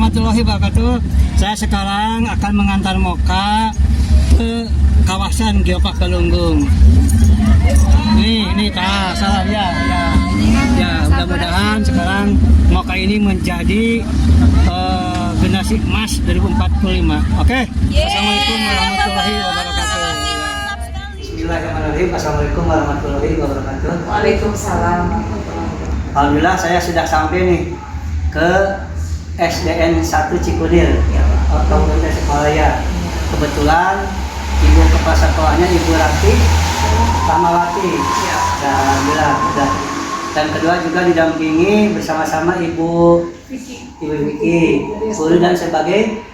warahmatullahi wabarakatuh. Saya sekarang akan mengantar Moka ke kawasan Geopark Galunggung. Ini Kak, salah ya. Mudah-mudahan sekarang Moka ini menjadi generasi emas 2045. Oke. Assalamualaikum warahmatullahi wabarakatuh. Bismillahirrahmanirrahim. Assalamualaikum warahmatullahi wabarakatuh. Waalaikumsalam. Alhamdulillah saya sudah sampai nih ke SDN 1 Cikunir, Kabupaten Tasikmalaya. Kebetulan ibu kepala sekolahnya Ibu Rati Rahmawati. Alhamdulillah sudah. Dan kedua juga didampingi bersama-sama Ibu Vicky, guru dan sebagai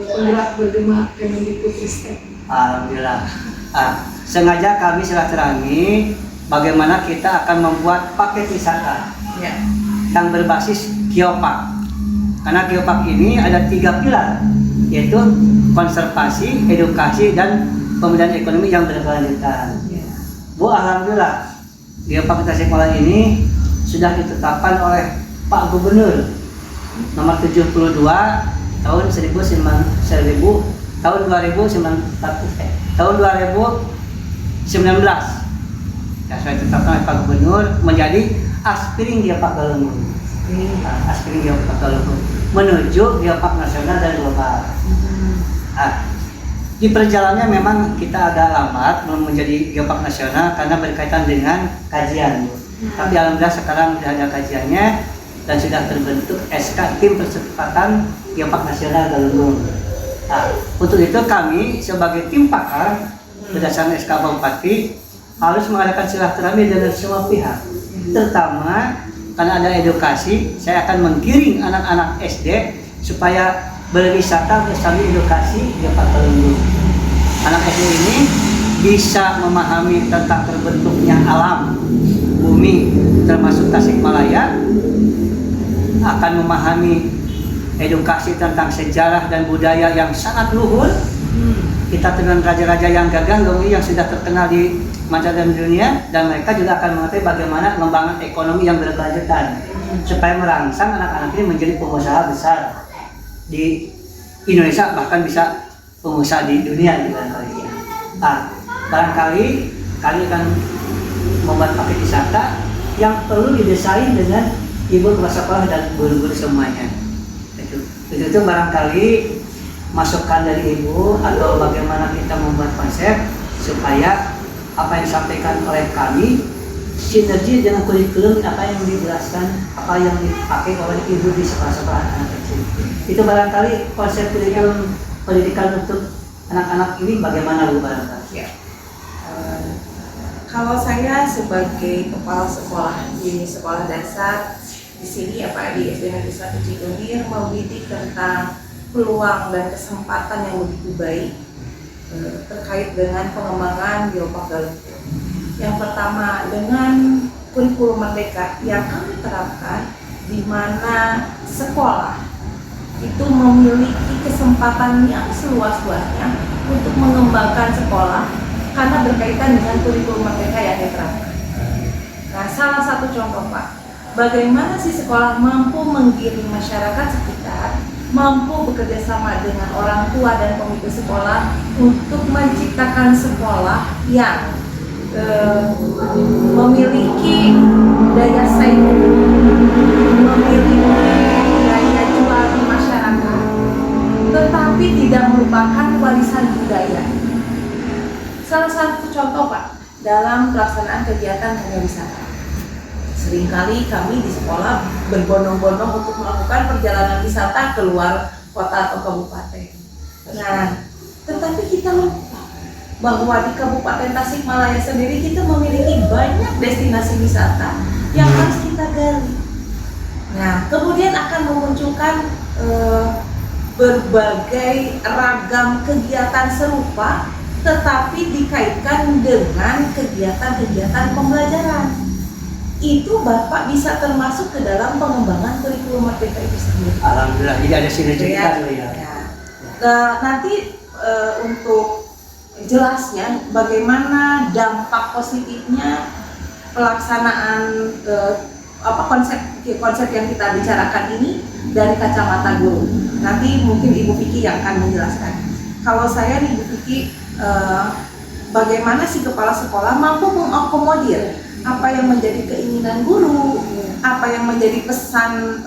Penggerak bergema Kemendikbudristek. Alhamdulillah. Sengaja kami silaturahmi bagaimana kita akan membuat paket wisata yang berbasis Geopark. Karena Geopark ini ada 3 pilar, yaitu konservasi, edukasi, dan pemberdayaan ekonomi yang berkelanjutan. Bu, alhamdulillah Geopark Tasikmalaya ini sudah ditetapkan oleh Pak Gubernur nomor 72 tahun 2019 ya, sudah ditetapkan oleh Pak Gubernur menjadi aspiring Geopark Galunggung. Aspiring Geopark Galunggung menuju Geopark nasional dan global. Di perjalanannya memang kita agak lambat belum menjadi Geopark nasional karena berkaitan dengan kajian. Tapi alhamdulillah sekarang sudah ada kajiannya dan sudah terbentuk SK tim percepatan Geopark nasional Galunggung. Untuk itu kami sebagai tim pakar berdasarkan SK Bupati harus mengadakan silaturahmi dengan semua pihak, terutama karena ada edukasi. Saya akan menggiring anak-anak SD supaya berwisata bersama edukasi Geopark Galunggung. Anak SD ini bisa memahami tentang terbentuknya alam bumi termasuk Tasikmalaya, akan memahami edukasi tentang sejarah dan budaya yang sangat luhur. Kita dengan raja-raja yang gagah yang sudah terkenal di mancanegara dunia, dan mereka juga akan mengetahui bagaimana pengembangan ekonomi yang berkelanjutan supaya merangsang anak-anak ini menjadi pengusaha besar di Indonesia, bahkan bisa pengusaha di dunia barangkali. Barangkali kami akan membuat paket wisata yang perlu didesain dengan ibu kepala sekolah dan guru-guru semuanya. Itu barangkali masukan dari ibu atau bagaimana kita membuat konsep supaya apa yang disampaikan oleh kami sinergi dengan kurikulum apa yang dijelaskan, apa yang dipakai oleh ibu di sekolah-sekolah anak kecil. Itu barangkali konsep kurikulum pendidikan untuk anak-anak ini bagaimana Bu barangkali? Kalau saya sebagai kepala sekolah di sekolah dasar di sini di SDN 1 Cikunir membidik tentang peluang dan kesempatan yang begitu baik terkait dengan pengembangan Geopark Galunggung. Yang pertama, dengan kurikulum merdeka yang kami terapkan, di mana sekolah itu memiliki kesempatan yang seluas-luasnya untuk mengembangkan sekolah karena berkaitan dengan kurikulum merdeka yang diterapkan. Nah, salah satu contoh Pak, bagaimana si sekolah mampu menggiring masyarakat sekitar, mampu bekerja sama dengan orang tua dan pemilik sekolah untuk menciptakan sekolah yang memiliki daya saing, memiliki daya jual di masyarakat, tetapi tidak merupakan warisan budaya. Salah satu contoh Pak, dalam pelaksanaan kegiatan karya wisata. Seringkali kami di sekolah berbondong-bondong untuk melakukan perjalanan wisata keluar kota atau kabupaten. Nah, tetapi kita lupa bahwa di Kabupaten Tasikmalaya sendiri kita memiliki banyak destinasi wisata yang harus kita gali. Nah, kemudian akan memunculkan berbagai ragam kegiatan serupa, tetapi dikaitkan dengan kegiatan-kegiatan pembelajaran. Itu Bapak bisa termasuk ke dalam pengembangan kurikulum merdeka itu sendiri. Alhamdulillah, jadi ada sinergi ya. Nanti untuk jelasnya bagaimana dampak positifnya pelaksanaan konsep yang kita bicarakan ini dari kacamata guru. Nanti mungkin Ibu Vicky yang akan menjelaskan. Kalau saya nih Ibu Vicky, bagaimana si kepala sekolah mampu mengakomodir apa yang menjadi keinginan guru, apa yang menjadi pesan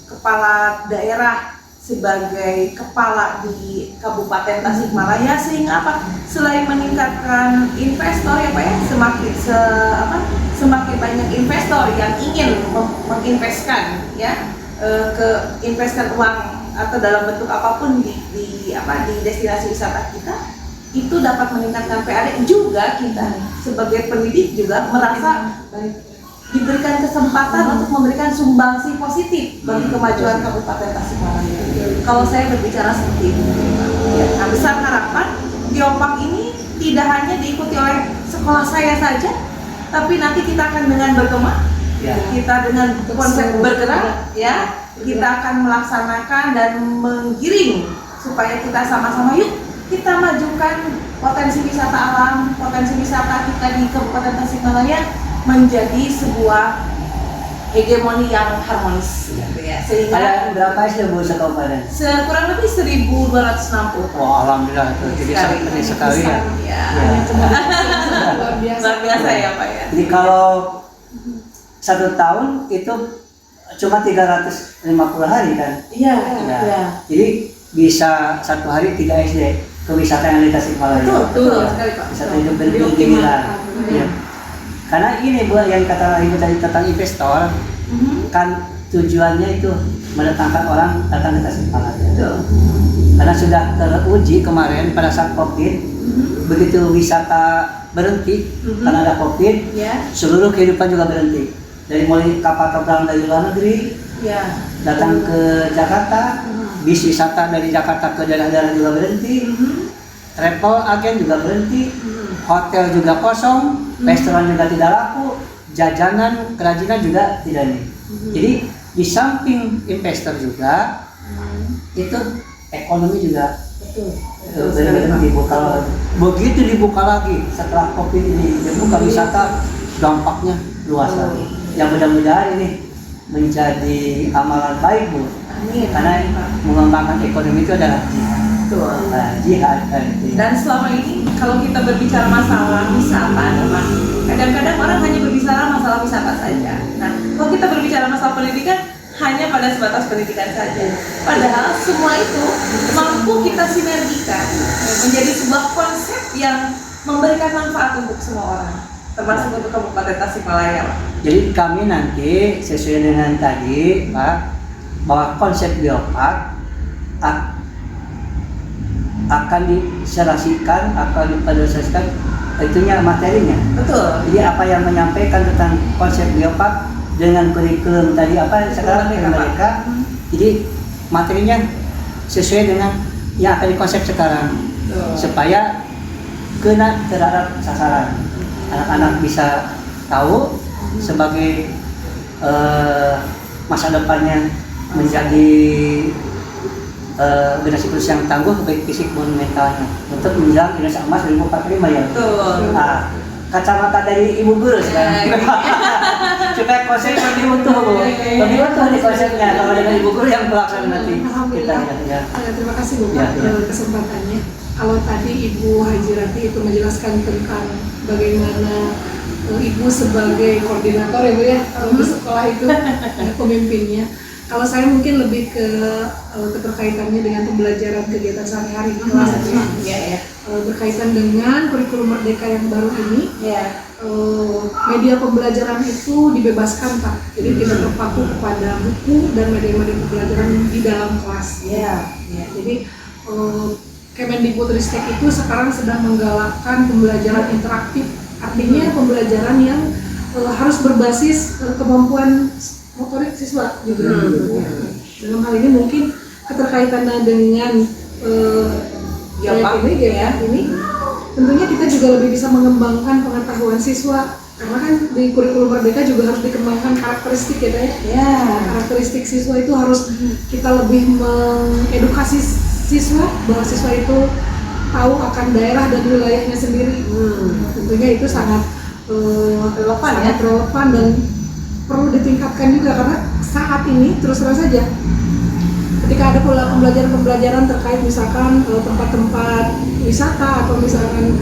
kepala daerah sebagai kepala di Kabupaten Tasikmalaya, sehingga apa? Selain meningkatkan investor ya Pak ya, semakin banyak investor yang ingin menginvestkan ya investkan uang atau dalam bentuk apapun di destinasi wisata kita, itu dapat meningkatkan PAD. Juga kita sebagai pendidik juga merasa diberikan kesempatan untuk memberikan sumbangsi positif bagi kemajuan Kabupaten Tasikmalaya. Kalau saya berbicara seperti itu, nah besar harapan Geopark ini tidak hanya diikuti oleh sekolah saya saja, tapi nanti kita akan dengan bergema, kita dengan konsep bergerak, ya, kita akan melaksanakan dan menggiring supaya kita sama-sama yuk kita majukan potensi wisata alam, potensi wisata kita di Kabupaten Tasikmalaya menjadi sebuah hegemoni yang harmonis, gitu ya. Sehingga Ada berapa SD Bu sekabupaten? kurang lebih 1.260. Wah, alhamdulillah itu jadi sangat penting sekali ya. Ya. Luar biasa. Luar biasa ya Pak ya. Jadi kalau 1 tahun itu cuma 350 hari kan? Iya. Ya. Iya. Jadi bisa 1 hari 3 SD kewisata yang di Tasikmalaya. Betul sekali Pak. Bisa hidup bergembira. Ya. Karena ini Bu yang kata Ibu tadi tentang investor, kan tujuannya itu mendatangkan orang datang ke Tasikmalaya. Karena sudah teruji kemarin pada saat COVID, begitu wisata berhenti karena ada COVID, seluruh kehidupan juga berhenti. Dari mulai kapal terbang dari luar negeri, datang ke Jakarta, bis wisata dari Jakarta ke daerah-daerah juga berhenti, travel agen juga berhenti, hotel juga kosong, restoran juga tidak laku, jajanan, kerajinan juga tidak nih. Jadi di samping investor juga, itu ekonomi juga benar-benar dibuka. Begitu dibuka lagi setelah COVID ini, dibuka wisata, dampaknya luas lagi. Yang mudah-mudahan ini menjadi amalan baik Bu. Karena mengembangkan ekonomi itu adalah jihad. Dan selama ini kalau kita berbicara masalah wisata, kadang-kadang orang hanya berbicara masalah wisata saja. Nah, kalau kita berbicara masalah pendidikan, hanya pada sebatas pendidikan saja. Padahal semua itu mampu kita sinergikan menjadi sebuah konsep yang memberikan manfaat untuk semua orang, termasuk untuk Kabupaten Tasikmalaya, Pak. Jadi kami nanti sesuai dengan tadi Pak, bahwa konsep Geopark akan diserasikan, akan dipersosialisasikan itunya materinya. Betul. Jadi apa yang menyampaikan tentang konsep Geopark dengan kurikulum tadi apa sekarang mereka, jadi materinya sesuai dengan yang akan dikonsep sekarang, supaya kena terhadap sasaran. Anak-anak bisa tahu sebagai masa depannya menjadi generasi penerus yang tangguh baik fisik maupun mentalnya untuk menjelang Indonesia Emas 2045 ya. Betul. Nah, kacamata dari Ibu Guru sekarang. Supaya konsep lebih utuh Bu. Lebih utuh nih konsepnya kalau dengan Ibu Guru yang pelaksana nanti. Alhamdulillah. Ya. Terima kasih Bu Pak kesempatannya. Kalau tadi Ibu Haji Rati itu menjelaskan tentang bagaimana Ibu sebagai koordinator ya Bu ya di sekolah itu pemimpinnya. Kalau saya mungkin lebih ke keterkaitannya dengan pembelajaran kegiatan sehari-hari di kelasnya, berkaitan dengan kurikulum Merdeka yang baru ini. Media pembelajaran itu dibebaskan Pak, jadi tidak terpaku kepada buku dan media-media pembelajaran di dalam kelas. Jadi Kemendikbudristek itu sekarang sedang menggalakkan pembelajaran interaktif, artinya pembelajaran yang harus berbasis kemampuan motorik siswa juga. Dalam hal ini mungkin keterkaitannya dengan ini tentunya kita juga lebih bisa mengembangkan pengetahuan siswa, karena kan di kurikulum Merdeka juga harus dikembangkan karakteristik ya. Karakteristik siswa itu harus kita lebih mengedukasi siswa bahwa siswa itu tahu akan daerah dan wilayahnya sendiri. Tentunya itu sangat relevan dan perlu ditingkatkan juga, karena saat ini terus terang saja ketika ada pola pembelajaran terkait misalkan tempat-tempat wisata atau misalkan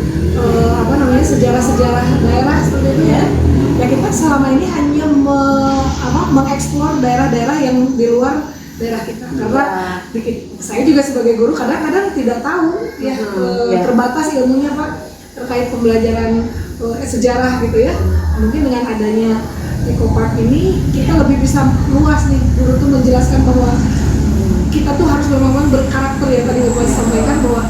sejarah-sejarah daerah seperti itu ya, ya kita selama ini hanya mengeksplor daerah-daerah yang di luar daerah kita, karena saya juga sebagai guru kadang-kadang tidak tahu ya, terbatas ilmunya Pak terkait pembelajaran sejarah gitu ya. Mungkin dengan adanya Eco Park ini kita lebih bisa luas nih, guru tuh menjelaskan bahwa kita tuh harus memang berkarakter ya, tadi Bapak sampaikan bahwa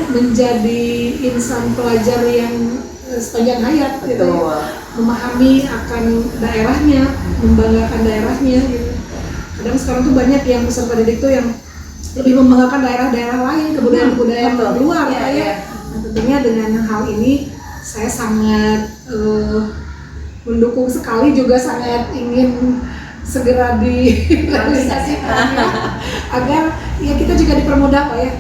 menjadi insan pelajar yang sepanjang hayat gitu ya, memahami akan daerahnya, membanggakan daerahnya gitu. Kadang sekarang tuh banyak yang peserta didik tuh yang lebih membanggakan daerah-daerah lain, kebudayaan-kebudayaan luar ya. Nah, tentunya dengan hal ini saya sangat mendukung sekali, juga sangat ingin segera direalisasikan ya, agar ya kita juga dipermudah Pak ya.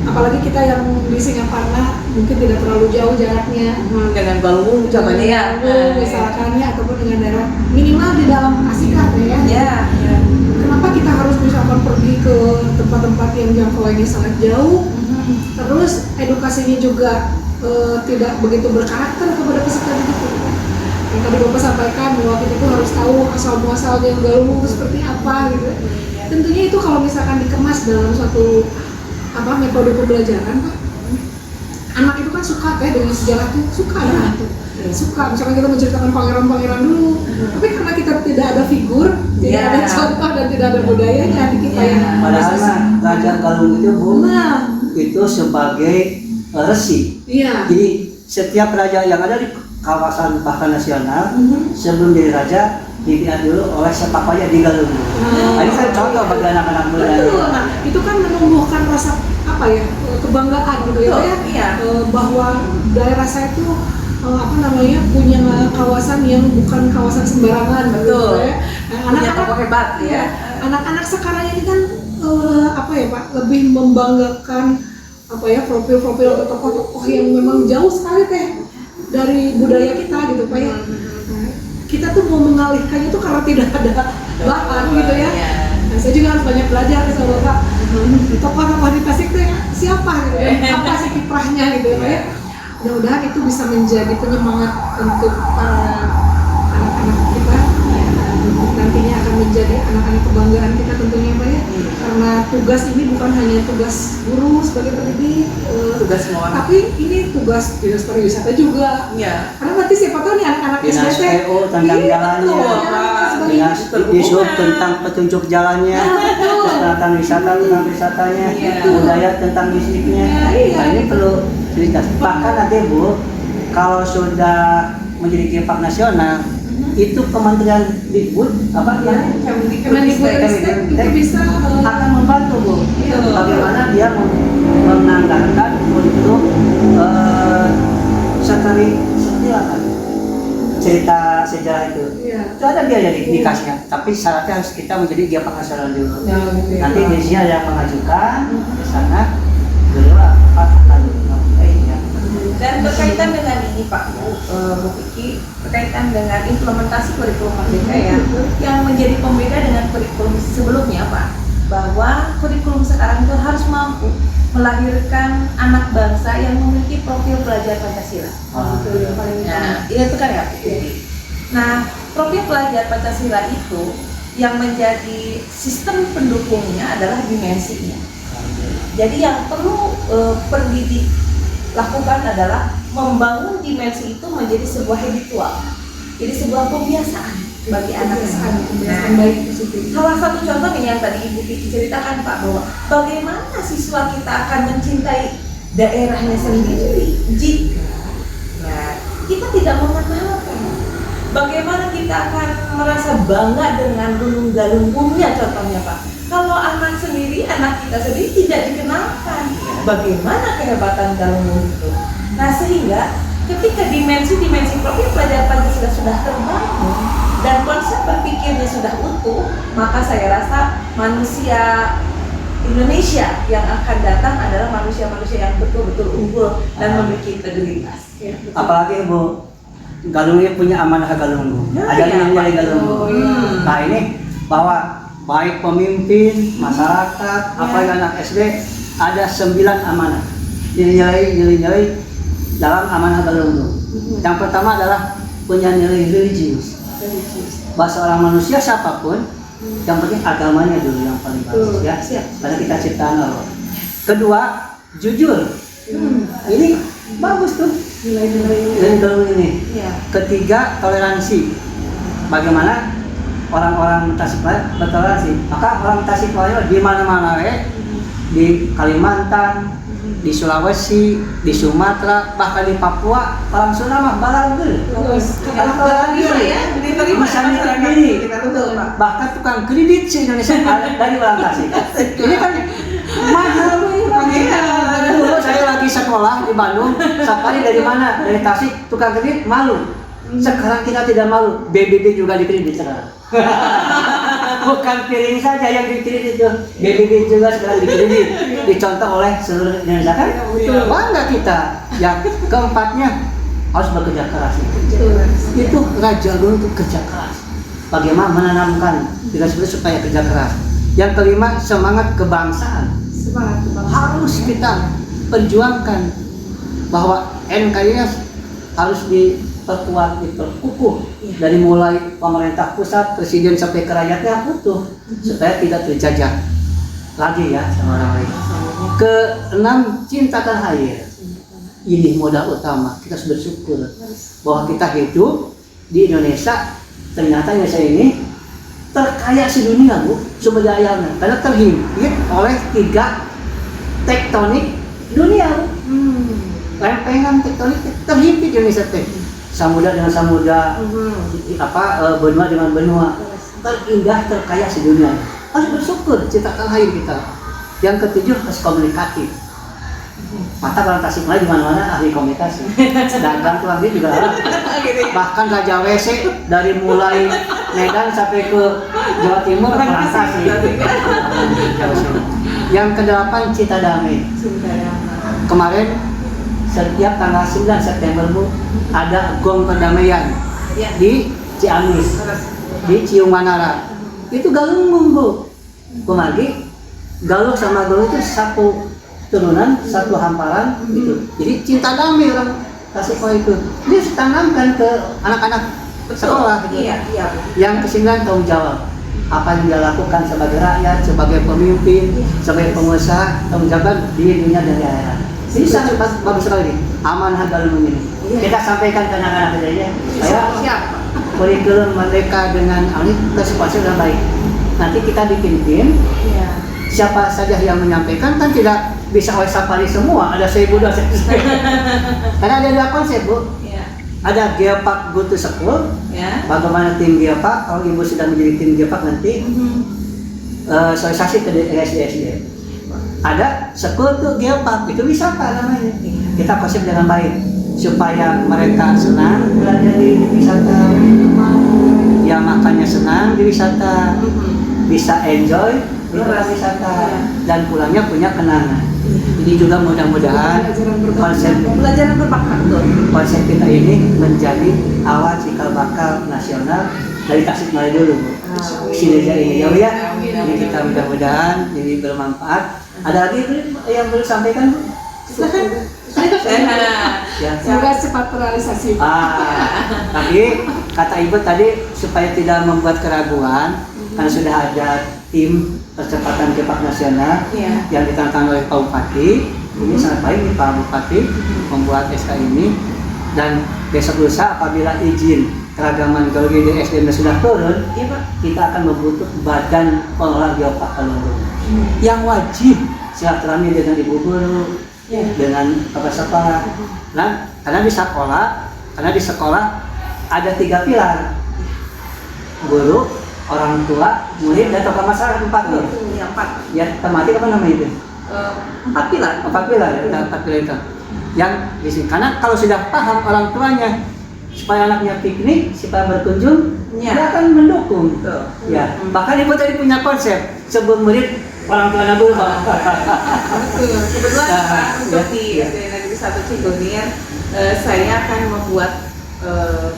Apalagi kita yang di Singaparna mungkin tidak terlalu jauh jaraknya dengan Balung contohnya ya, misalkan ya, ataupun dengan daerah minimal di dalam Asika ya. Kenapa kita harus misalkan pergi ke tempat-tempat yang jangkauannya sangat jauh, terus edukasinya juga tidak begitu berkarakter kepada peserta didik. Yang tadi Bapak sampaikan bahwa kita tuh harus tahu asal muasalnya Galunggung seperti apa gitu. Tentunya itu kalau misalkan dikemas dalam suatu metode pembelajaran Pak, anak itu kan suka dengan sejarah tuh, suka misalkan kita menceritakan pangeran-pangeran dulu, tapi karena kita tidak ada figur, tidak ada contoh dan tidak ada budayanya, kita yang padahal Raja Galunggung itu itu sebagai resi. Jadi setiap raja yang ada di kawasan bahkan nasional sebelum jadi raja dilihat dulu oleh sepakanya di Galunggung. Ini kan contoh bagi anak-anak muda. Nah, itu kan menumbuhkan rasa kebanggaan gitu ya, bahwa daerah saya itu punya kawasan yang bukan kawasan sembarangan. Betul. Gitu ya. Anak-anak hebat ya. Anak-anak sekarang ini kan Pak, lebih membanggakan profil-profil atau tokoh-tokoh yang memang jauh sekali dari budaya kita gitu Pak ya. Kita tuh mau mengalihkannya tuh karena tidak ada bahan gitu ya. Nah, saya juga harus banyak belajar sama Bapak. Tokoh-tokoh di Tasik itu siapa gitu ya? Apa sih kiprahnya gitu ya Pak ya. Mudah-mudahan itu bisa menjadi penyemangat untuk para anak-anak kita. Nantinya akan menjadi anak-anak kebanggaan kita tentunya Pak ya. Karena tugas ini bukan hanya tugas guru sebagai pendidik, tugas semua, tapi ini tugas dinas pariwisata juga. Karena nanti siapa tahu nih anak-anak dinas PO tentang jalannya, dinas dishub tentang petunjuk jalannya, kesehatan wisata tentang wisatanya, budaya tentang musiknya. Nah, ini perlu cerita. Bahkan nanti Bu, kalau sudah menjadi Geopark nasional, itu Kementerian Dikbud Kemendikbud itu bisa akan membantu Bu, bagaimana dia menganggarkan untuk cerita sejarah itu. Itu ada biaya dikasihnya, tapi syaratnya harus kita menjadi Geopark nasional dulu. Nanti di sini ada yang mengajukan ke sana, dulu Dan berkaitan dengan ini Pak Bu Vicky, berkaitan dengan implementasi kurikulum Merdeka yang menjadi pembeda dengan kurikulum sebelumnya Pak, bahwa kurikulum sekarang itu harus mampu melahirkan anak bangsa yang memiliki profil pelajar Pancasila. Nah, itu kan ya Bu Vicky. Nah, profil pelajar Pancasila itu yang menjadi sistem pendukungnya adalah dimensinya. Jadi yang perlu pendidik lakukan adalah membangun dimensi itu menjadi sebuah habitual, jadi sebuah kebiasaan bagi anak. Kebiasaan baik positif. Salah satu contoh yang tadi Ibu Vicky ceritakan Pak, bahwa bagaimana siswa kita akan mencintai daerahnya sendiri jika kita tidak mengenalkan. Bagaimana kita akan merasa bangga dengan Gunung Galunggungnya contohnya Pak. Kalau anak kita sendiri tidak dikenalkan bagaimana kehebatan Galunggung itu. Nah, sehingga ketika dimensi profil pelajar Pancasila sudah terbangun dan konsep berpikirnya sudah utuh, maka saya rasa manusia Indonesia yang akan datang adalah manusia-manusia yang betul-betul unggul dan memiliki integritas. Apalagi Bu, Galungnya punya amanah Galunggu. Ya, Ada ya, nilai Pak. Galunggu. Oh, iya. Nah ini bahwa baik pemimpin, masyarakat, apalagi anak SD ada 9 amanah. Nilai-nilai dalam amanah Galunggu. Yang pertama adalah punya nilai religius. Bahwa seorang manusia siapapun, yang penting agamanya dulu yang paling bagus ya. Karena kita ciptaan Allah. Kedua, jujur. Ini bagus tuh Nilai-nilai. Galunggu ini. Iya. Ketiga, toleransi. Bagaimana orang-orang Tasikmalaya bertoleransi? Maka orang Tasikmalaya di mana-mana di Kalimantan, di Sulawesi, di Sumatera, bahkan di Papua, orang Sunda mah balagel. Karena toleransi ya, diterima bisa masyarakat diterima. kita, betul, Pak. Bahkan tukang kredit se Indonesia ada dari orang Tasik. Ini kan mahal. Dulu saya lagi sekolah di Bandung, sekali dari mana? Dari Tasik, tukang kredit malu. Sekarang kita tidak malu, BBB juga dikredit sekarang. Bukan piring saja yang dikredit itu, BBB juga sekarang dikredit. Dicontoh oleh seluruh Indonesia kan? Bangga kita. Yang keempatnya harus bekerja keras. Itu Raja Galunggu itu kerja keras. Bagaimana menanamkan kita supaya kerja keras. Yang kelima, semangat kebangsaan. Harus kita perjuangkan bahwa NKRI harus diperkuat, diperkukuh dari mulai pemerintah pusat, presiden sampai ke rakyatnya utuh supaya tidak terjajah lagi ya sama orang lain. Keenam, cintakan air. Ini modal utama. Kita harus bersyukur bahwa kita hidup di Indonesia. Ternyata Indonesia ini terkaya sedunia, Bu, sumber daya alamnya, karena terhimpit oleh 3 tektonik dunia. Lempengan tektonik terhimpit Indonesia teh. Samudra dengan samudra, benua dengan benua, terindah terkaya sedunia. Harus bersyukur, ciptakan air kita. Yang ketujuh, harus komunikatif. Mata orang Tasikmalaya di mana-mana ahli komunikasi. Dagang tuh ahli juga ada. Bahkan Raja WC dari mulai Medan sampai ke Jawa Timur transaksi. Yang kedelapan, cita damai. Kemarin setiap tanggal 9 September Bu ada gong perdamaian di Ciamis, di Ciung Manara. Itu Galunggu Bu. Kumagi Galuh sama Galuh itu satu turunan, satu hamparan gitu. Jadi cinta damai orang Tasikmalaya itu. Dia tanamkan ke anak-anak sekolah gitu. Yang kesembilan, tanggung jawab. Apa yang dia lakukan sebagai rakyat, sebagai pemimpin, sebagai pengusaha, tanggung jawab di dunia dan di akhirat. Ini sangat bagus sekali, amanah Galunggu ini. Kita sampaikan ke anak-anak kita ya. Saya kurikulum mereka dengan ini kesepakatan sudah baik. Nanti kita bikin tim. Siapa saja yang menyampaikan kan tidak bisa oleh safari semua. Ada 1.000 dosen. Karena ada 2 konsep Bu. Ada Geopark Go to School. Bagaimana tim Geopark? Kalau Ibu sudah menjadi tim Geopark nanti sosialisasi ke SD. Ada School to Geopark, itu wisata namanya. Kita konsep dengan baik supaya mereka senang belajar di wisata, ya makannya senang di wisata, bisa enjoy di tempat wisata, dan pulangnya punya kenangan. Ini juga mudah-mudahan pembelajaran berbakat tuh. Konsep kita ini menjadi awal cikal bakal nasional dari Tasikmalaya dulu Bu. Sinergi ini ya. Ini kita mudah-mudahan ini bermanfaat. Ada lagi yang perlu sampaikan Bu? Silakan. Ya. Semoga cepat terrealisasi. Tapi kata Ibu tadi supaya tidak membuat keraguan, karena sudah ada tim percepatan Geopark nasional yang ditantang oleh Pak Bupati. Ini sangat baik nih Pak Bupati membuat SK ini, dan besok lusa apabila izin keragaman Galunggu di SDM sudah turun, kita akan membentuk badan pengelola Geopark Galunggu yang wajib silaturahmi dengan ibu guru, dengan kepala sekolah. Nah, karena di sekolah ada 3 pilar: guru, orang tua, murid, dan tokoh masyarakat. 4 tuh. Ya, tematik apa namanya itu? 4 pilar. 4 pilar itu. Yang di sini, karena kalau sudah paham orang tuanya supaya anaknya piknik, supaya berkunjung, dia akan mendukung. Ya, bahkan Ibu tadi punya konsep sebelum murid orang tuanya dulu. Kebetulan untuk di SD Negeri 1 Cikunir, saya akan membuat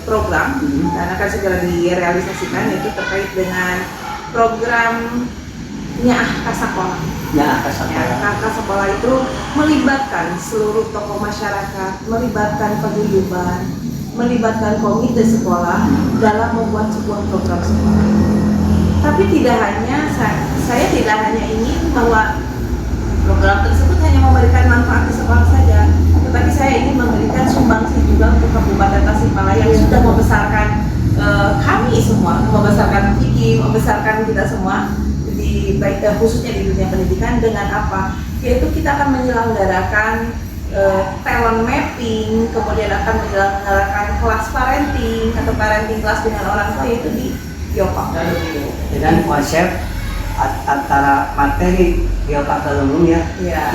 program dan akan segera direalisasikan, yaitu terkait dengan program Nyaah Kasakola. Ya, kasar. Nyaah Kasakola itu melibatkan seluruh tokoh masyarakat, melibatkan paguyuban, melibatkan komite sekolah dalam membuat sebuah program sekolah. Tapi tidak hanya saya tidak hanya ingin bahwa program tersebut hanya memberikan manfaat di sekolah saja, tetapi saya ingin memberikan sumbangsi juga untuk Kabupaten Tasikmalaya yang sudah membesarkan kami semua, membesarkan Vicky, membesarkan kita semua di baik khususnya di dunia pendidikan dengan apa? Yaitu kita akan menyelenggarakan talent mapping, kemudian akan menyelenggarakan kelas parenting atau parenting kelas dengan orang tua, yaitu di Geopark Galunggung. Dengan konsep antara materi Geopark Galunggung ya,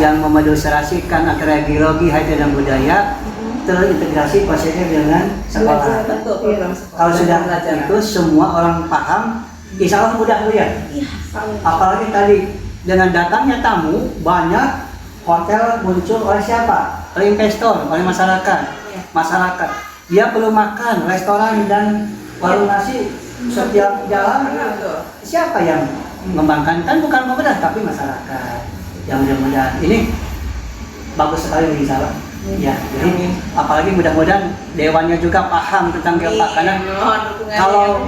yang memodernisasikan antara geologi, IT dan budaya, terintegrasi konsepnya dengan sekolah. Betul, program sekolah. Kalau sudah itu semua orang paham, insya Allah mudah Bu ya. Iya, Apalagi tadi dengan datangnya tamu, banyak hotel muncul oleh siapa? Oleh investor, oleh masyarakat. Masyarakat dia perlu makan, restoran dan warung nasi setiap jalan. Siapa yang mengembangkan? Kan bukan pemerintah tapi masyarakat. Yang mudah-mudahan ini bagus sekali insya Allah. Ya, jadi apalagi mudah-mudahan dewannya juga paham tentang Geopark, karena kalau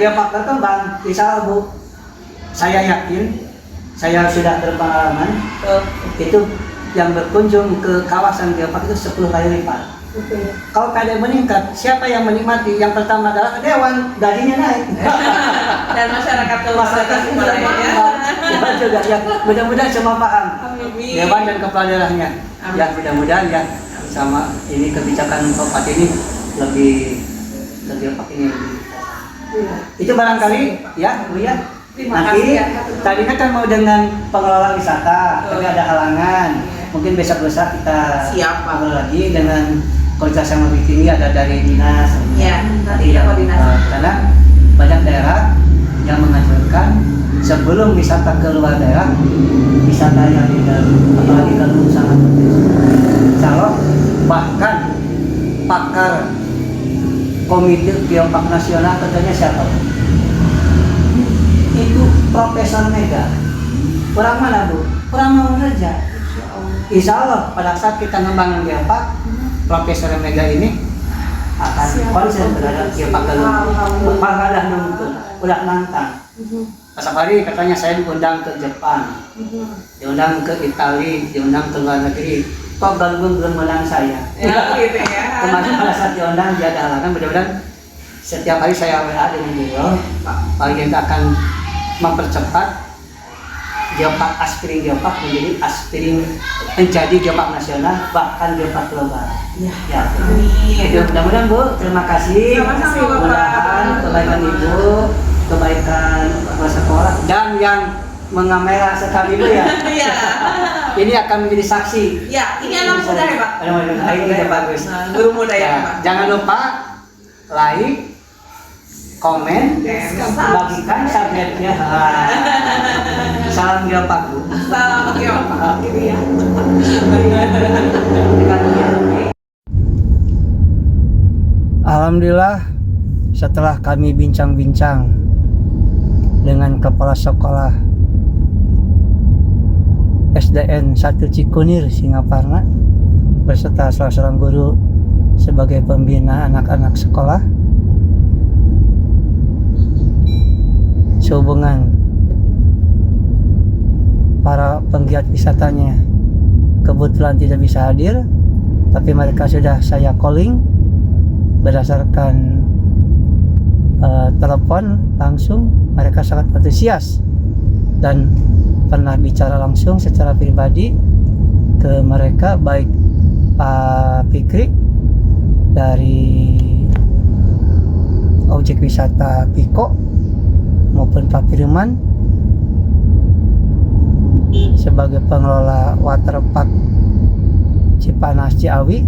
Geopark berkembang, insya Allah Bu, saya yakin, saya sudah berpengalaman, itu yang berkunjung ke kawasan Geopark itu 10 kali lipat. Kalau keadaan meningkat, siapa yang menikmati? Yang pertama adalah dewan, gajinya naik. Dan masyarakat juga ya, mudah-mudahan semua paham. Dewan dan kepala daerahnya. Ya mudah-mudahan ya sama ini kebijakan Bupati ini lebih apa ini. Itu barangkali ya Bu ya. Nanti tadinya kan mau dengan pengelola wisata, tapi ada halangan. Mungkin besok-besok kita ngobrol lagi dengan kualitas yang lebih tinggi, ada dari dinas. Ya, nanti ya koordinasi. Karena banyak daerah yang menganjurkan sebelum wisata ke luar daerah, wisata yang di dalam, apalagi kalau sangat calon, bahkan pakar komite Geopark nasional katanya siapa? Itu Profesor Mega. Orang mana Bu? Orang mau kerja. Insya Allah pada saat kita membangun Geopark, Profesor Mega ini akan konsen terhadap Geopark Galunggung. Malah udah nantang. Pasapari katanya saya diundang ke Jepang, diundang ke Italia, diundang ke luar negeri. Kok Galunggung belum menang saya? Ya, gitu ya. Kemarin pada saat diundang dia ada halangan. Mudah-mudahan setiap hari saya WA dengan beliau, Pak kita akan mempercepat Geopark, aspiring Geopark menjadi Geopark nasional, bahkan Geopark global. Ya. Mudah-mudahan Bu, terima kasih. Sama-sama, Bapak. Mudah-mudahan kebaikan Ibu, kebaikan kepala sekolah dan yang mengamera sekali Bu ya. Iya. Ini akan menjadi saksi. Ya, ini anak muda ya Pak. Anak muda, ini udah bagus. Guru muda ya Pak. Jangan lupa like, komen, bagikan subscribe-nya. Salam Geopark Bu. Salam Geopark. Gitu ya. Alhamdulillah, setelah kami bincang-bincang dengan kepala sekolah SDN 1 Cikunir Singaparna beserta salah seorang guru sebagai pembina anak-anak sekolah, sehubungan para penggiat wisatanya kebetulan tidak bisa hadir, tapi mereka sudah saya calling berdasarkan telepon langsung. Mereka sangat antusias dan pernah bicara langsung secara pribadi ke mereka, baik Pak Fikri dari objek wisata Piko maupun Pak Firman sebagai pengelola waterpark Cipanas Ciawi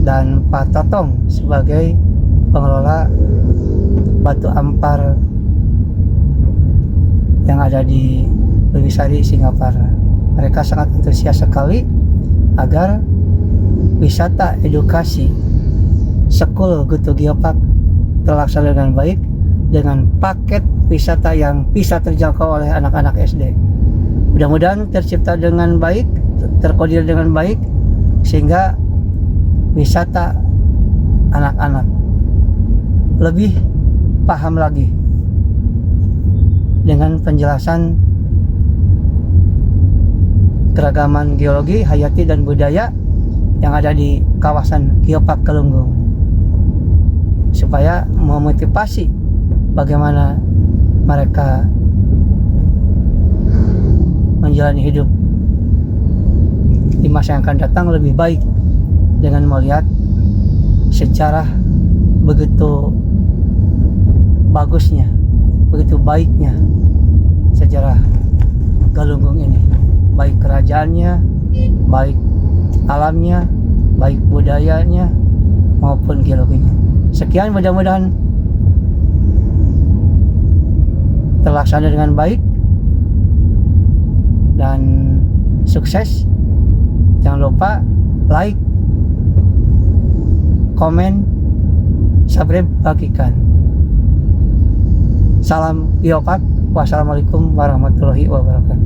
dan Pak Totong sebagai pengelola Batu Ampar yang ada di Lewisari Singaparna. Mereka sangat antusias sekali agar wisata edukasi sekul gitu Geopark terlaksana dengan baik dengan paket wisata yang bisa terjangkau oleh anak-anak SD. Mudah-mudahan tercipta dengan baik, terkodir dengan baik, sehingga wisata anak-anak lebih paham lagi dengan penjelasan keragaman geologi, hayati, dan budaya yang ada di kawasan Geopark Galunggung, supaya memotivasi bagaimana mereka menjalani hidup di masa yang akan datang lebih baik dengan melihat sejarah begitu bagusnya, begitu baiknya sejarah Galunggung ini, baik kerajaannya, baik alamnya, baik budayanya maupun geologinya. Sekian, mudah-mudahan terlaksana dengan baik dan sukses. Jangan lupa like, komen, subscribe, bagikan. Salam Geopark. Wassalamualaikum warahmatullahi wabarakatuh.